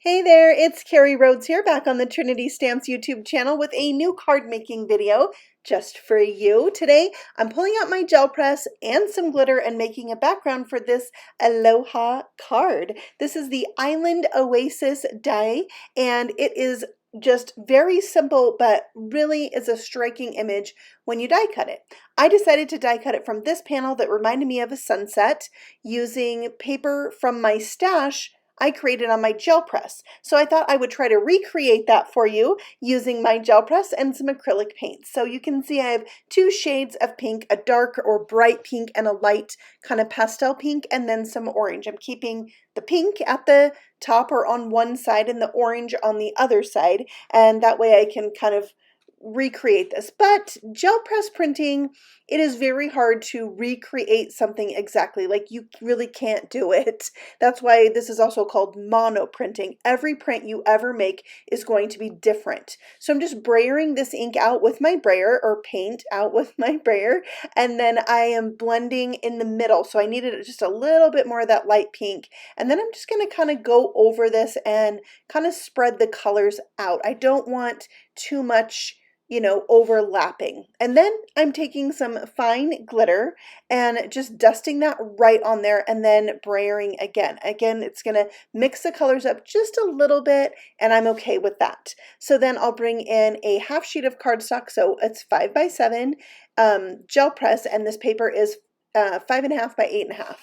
Hey there, it's Carrie Rhodes here, back on the Trinity Stamps YouTube channel with a new card making video just for you. Today, I'm pulling out my gel press and some glitter and making a background for this Aloha card. This is the Island Oasis die, and it is just very simple, but really is a striking image when you die cut it. I decided to die cut it from this panel that reminded me of a sunset using paper from my stash I created on my gel press. So I thought I would try to recreate that for you using my gel press and some acrylic paints. So you can see I have two shades of pink, a dark or bright pink and a light kind of pastel pink, and then some orange. I'm keeping the pink at the top or on one side and the orange on the other side, and that way I can kind of recreate this. But gel press printing, it is very hard to recreate something exactly. Like, you really can't do it. That's why this is also called mono printing. Every print you ever make is going to be different. So I'm just brayering this ink out with my brayer, or paint out with my brayer, and then I am blending in the middle. So I needed just a little bit more of that light pink, and then I'm just going to kind of go over this and kind of spread the colors out. I don't want too much, overlapping. And then I'm taking some fine glitter and just dusting that right on there, and then brayering again. Again, it's going to mix the colors up just a little bit, and I'm okay with that. So then I'll bring in a half sheet of cardstock. So it's 5x7 gel press, and this paper is 5.5 by 8.5.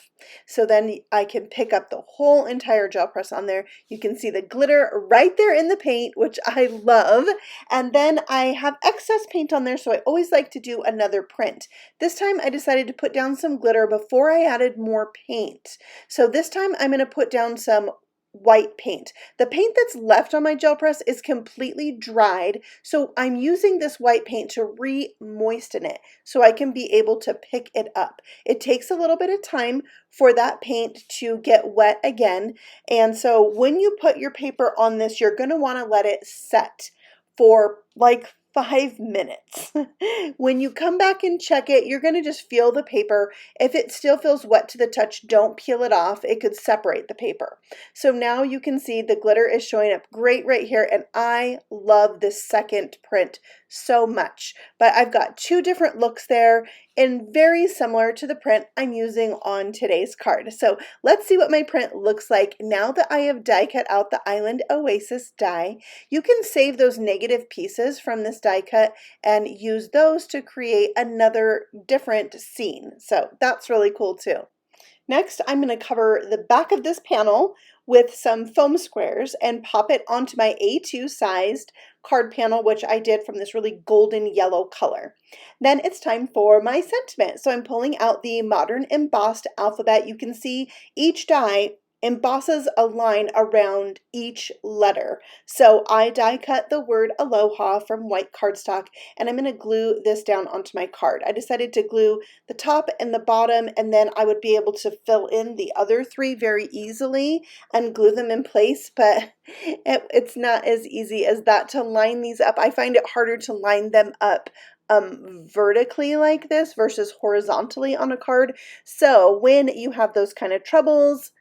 So then I can pick up the whole entire gel press on there. You can see the glitter right there in the paint, which I love. And then I have excess paint on there, so I always like to do another print. This time I decided to put down some glitter before I added more paint. So this time I'm going to put down some white paint. The paint that's left on my gel press is completely dried, so I'm using this white paint to re-moisten it so I can be able to pick it up. It takes a little bit of time for that paint to get wet again, and so when you put your paper on this, you're going to want to let it set for like 5 minutes. When you come back and check it, you're going to just feel the paper. If it still feels wet to the touch, don't peel it off. It could separate the paper. So now you can see the glitter is showing up great right here, and I love this second print so much. But I've got two different looks there, and very similar to the print I'm using on today's card. So let's see what my print looks like now that I have die cut out the Island Oasis die. You can save those negative pieces from this die cut and use those to create another different scene. So that's really cool too. Next, I'm going to cover the back of this panel with some foam squares and pop it onto my A2 sized card panel, which I did from this really golden yellow color. Then it's time for my sentiment. So I'm pulling out the modern embossed alphabet. You can see each die embosses a line around each letter. So I die cut the word aloha from white cardstock, and I'm going to glue this down onto my card. I decided to glue the top and the bottom, and then I would be able to fill in the other three very easily and glue them in place, but it's not as easy as that to line these up. I find it harder to line them up vertically like this versus horizontally on a card. So when you have those kind of troubles,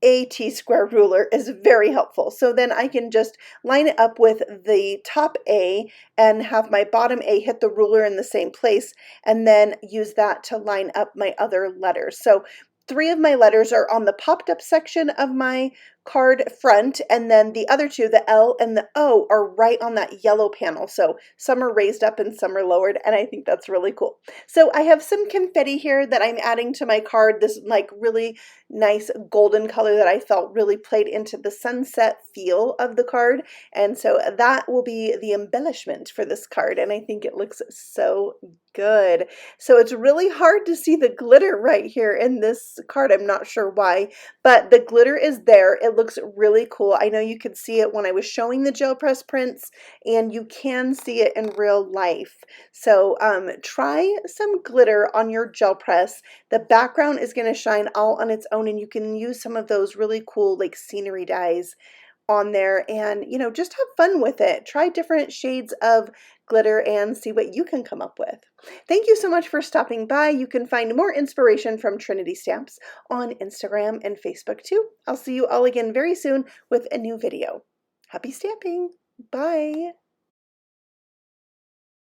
a T-square ruler is very helpful. So then I can just line it up with the top A and have my bottom A hit the ruler in the same place, and then use that to line up my other letters. So 3 of my letters are on the popped up section of my card front, and then the other 2, the L and the O, are right on that yellow panel. So some are raised up and some are lowered, and I think that's really cool. So I have some confetti here that I'm adding to my card, this like really nice golden color that I felt really played into the sunset feel of the card, and so that will be the embellishment for this card, and I think it looks so good. So it's really hard to see the glitter right here in this card. I'm not sure why, but the glitter is there. It looks really cool. I know you could see it when I was showing the gel press prints, and you can see it in real life. So try some glitter on your gel press. The background is going to shine all on its own, and you can use some of those really cool like scenery dyes on there and, you know, just have fun with it. Try different shades of glitter and see what you can come up with. Thank you so much for stopping by. You can find more inspiration from Trinity Stamps on Instagram and Facebook too. I'll see you all again very soon with a new video. Happy stamping! Bye!